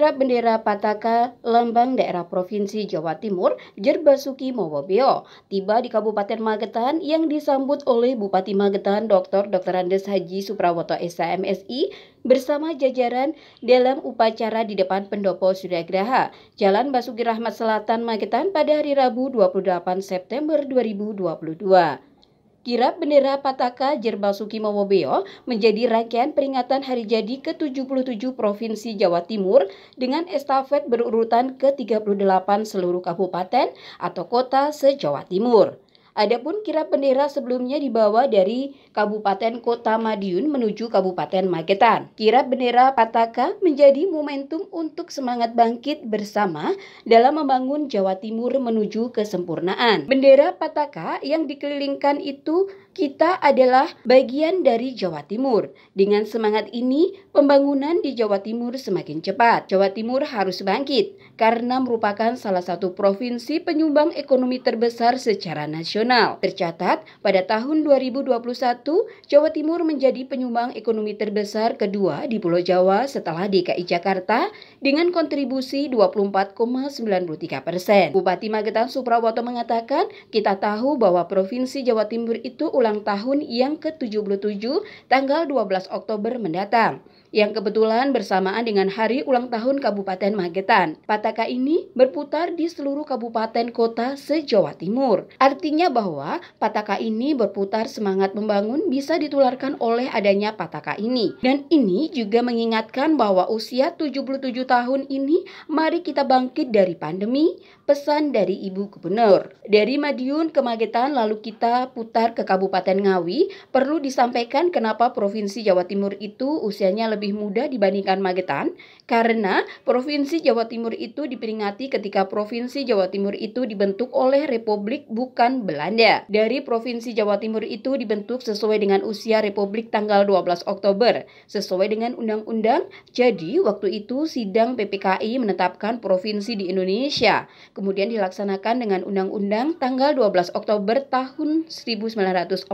Kirap bendera Pataka lambang daerah Provinsi Jawa Timur Jerbasuki Mowobeo tiba di Kabupaten Magetan yang disambut oleh Bupati Magetan Dr. Andes Haji Suprawoto SHMSI bersama jajaran dalam upacara di depan Pendopo Suryagraha, Jalan Basuki Rahmat Selatan, Magetan pada hari Rabu 28 September 2022. Kirap bendera Pataka Jerbasuki Mowobeo menjadi rangkaian peringatan hari jadi ke-77 Provinsi Jawa Timur dengan estafet berurutan ke-38 seluruh kabupaten atau kota se-Jawa Timur. Adapun kirap bendera sebelumnya dibawa dari Kabupaten Kota Madiun menuju Kabupaten Magetan. Kirap bendera Pataka menjadi momentum untuk semangat bangkit bersama dalam membangun Jawa Timur menuju kesempurnaan. Bendera Pataka yang dikelilingkan itu kita adalah bagian dari Jawa Timur. Dengan semangat ini, pembangunan di Jawa Timur semakin cepat. Jawa Timur harus bangkit karena merupakan salah satu provinsi penyumbang ekonomi terbesar secara nasional. Tercatat, pada tahun 2021, Jawa Timur menjadi penyumbang ekonomi terbesar kedua di Pulau Jawa setelah DKI Jakarta dengan kontribusi 24,93%. Bupati Magetan Suprawoto mengatakan, kita tahu bahwa Provinsi Jawa Timur itu ulang tahun yang ke-77 tanggal 12 Oktober mendatang, yang kebetulan bersamaan dengan hari ulang tahun Kabupaten Magetan. Pataka ini berputar di seluruh kabupaten kota se-Jawa Timur. Artinya bahwa pataka ini berputar semangat membangun bisa ditularkan oleh adanya pataka ini. Dan ini juga mengingatkan bahwa usia 77 tahun ini, mari kita bangkit dari pandemi, pesan dari Ibu Gubernur. Dari Madiun ke Magetan lalu kita putar ke Kabupaten Ngawi, perlu disampaikan kenapa Provinsi Jawa Timur itu usianya lebih muda dibandingkan Magetan, karena Provinsi Jawa Timur itu diperingati ketika Provinsi Jawa Timur itu dibentuk oleh Republik bukan Belanda. Dari Provinsi Jawa Timur itu dibentuk sesuai dengan usia Republik tanggal 12 Oktober, sesuai dengan undang-undang. Jadi waktu itu sidang PPKI menetapkan provinsi di Indonesia, kemudian dilaksanakan dengan undang-undang tanggal 12 Oktober tahun 1945.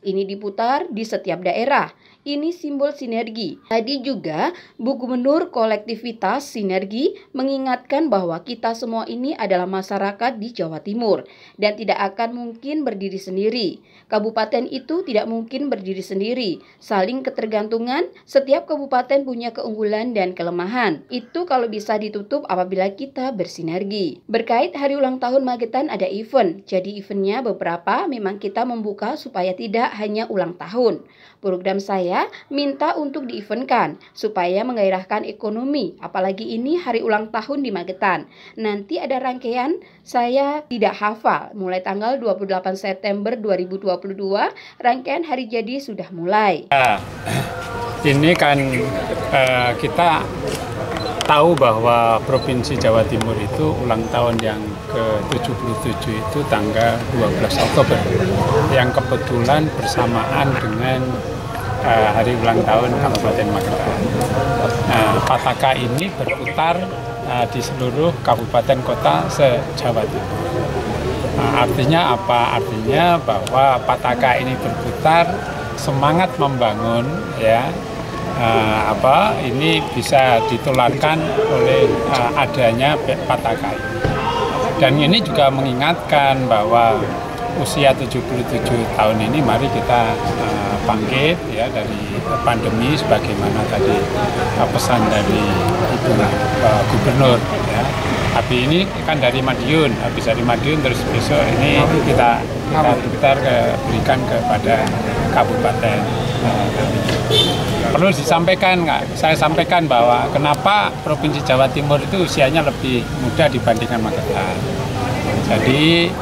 Ini diputar di setiap daerah. Ini simbol sinergi. Tadi juga Bu Gubernur kolektivitas sinergi mengingatkan bahwa kita semua ini adalah masyarakat di Jawa Timur dan tidak akan mungkin berdiri sendiri. Kabupaten itu tidak mungkin berdiri sendiri. Saling ketergantungan, setiap kabupaten punya keunggulan dan kelemahan. Itu kalau bisa ditutup apabila kita bersinergi. Berkait hari ulang tahun Magetan ada event. Jadi eventnya beberapa memang kita membuka supaya tidak hanya ulang tahun. Program saya minta untuk di-eventkan supaya menggairahkan ekonomi, apalagi ini hari ulang tahun di Magetan. Nanti ada rangkaian, saya tidak hafal, mulai tanggal 28 September 2022 rangkaian hari jadi sudah mulai. Ini kan kita tahu bahwa Provinsi Jawa Timur itu ulang tahun yang ke-77 itu tanggal 12 Oktober yang kebetulan bersamaan dengan hari ulang tahun Kabupaten Magetan. Nah, Pataka ini berputar di seluruh kabupaten kota se-Jawa Timur. Nah, artinya apa? Artinya bahwa Pataka ini berputar semangat membangun, ya. Ini bisa ditularkan oleh adanya Pataka ini. Dan ini juga mengingatkan bahwa usia 77 tahun ini mari kita bangkit ya dari pandemi sebagaimana tadi pesan dari Ibu Gubernur ya. Tapi ini kan dari Madiun, habis dari Madiun terus besok ini kita berikan kepada kabupaten. Perlu disampaikan nggak? Saya sampaikan bahwa kenapa Provinsi Jawa Timur itu usianya lebih muda dibandingkan Magetan. Jadi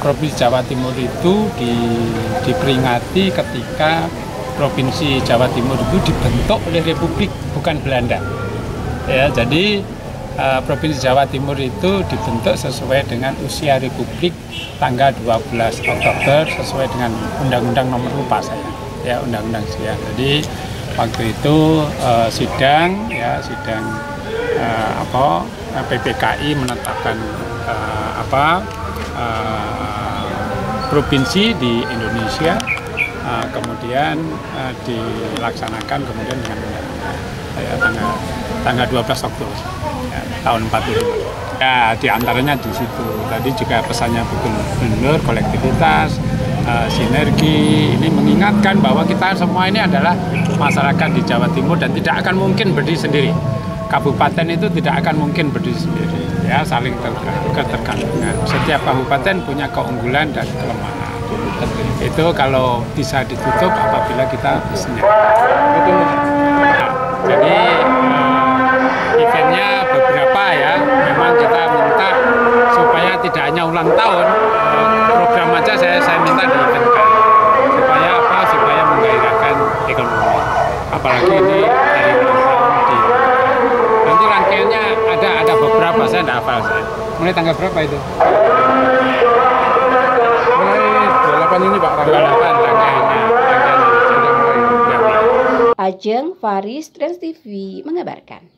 Provinsi Jawa Timur itu diperingati ketika Provinsi Jawa Timur itu dibentuk oleh Republik bukan Belanda. Ya, jadi Provinsi Jawa Timur itu dibentuk sesuai dengan usia Republik tanggal 12 Oktober sesuai dengan Undang-Undang Nomor lupa saya. Ya, Undang-Undang ya. Jadi waktu itu sidang PPKI menetapkan provinsi di Indonesia, kemudian dilaksanakan kemudian dengan undang-undang tanggal tanggal 12 Oktober ya, tahun 45. Ya, diantaranya di situ. Tadi juga pesannya Gubernur, kolektivitas, sinergi. Ini mengingatkan bahwa kita semua ini adalah masyarakat di Jawa Timur dan tidak akan mungkin berdiri sendiri. Kabupaten itu tidak akan mungkin berdiri sendiri. Ya, saling ketergantungan. Setiap kabupaten punya keunggulan dan kelemahan. Itu kalau bisa ditutup apabila kita senyap. Jadi eventnya beberapa ya, memang kita minta supaya tidak hanya ulang tahun, program aja saya minta dieventkan supaya apa? Supaya menggairahkan ekonomi. Apalagi ini dari ulang tahun di nanti rangkaiannya ada beberapa, saya tidak hafal saya. Mulai tanggal berapa itu? Mulai 28 ini Pak. 28 rangkaiannya. Ajeng Faris, Trans TV mengabarkan.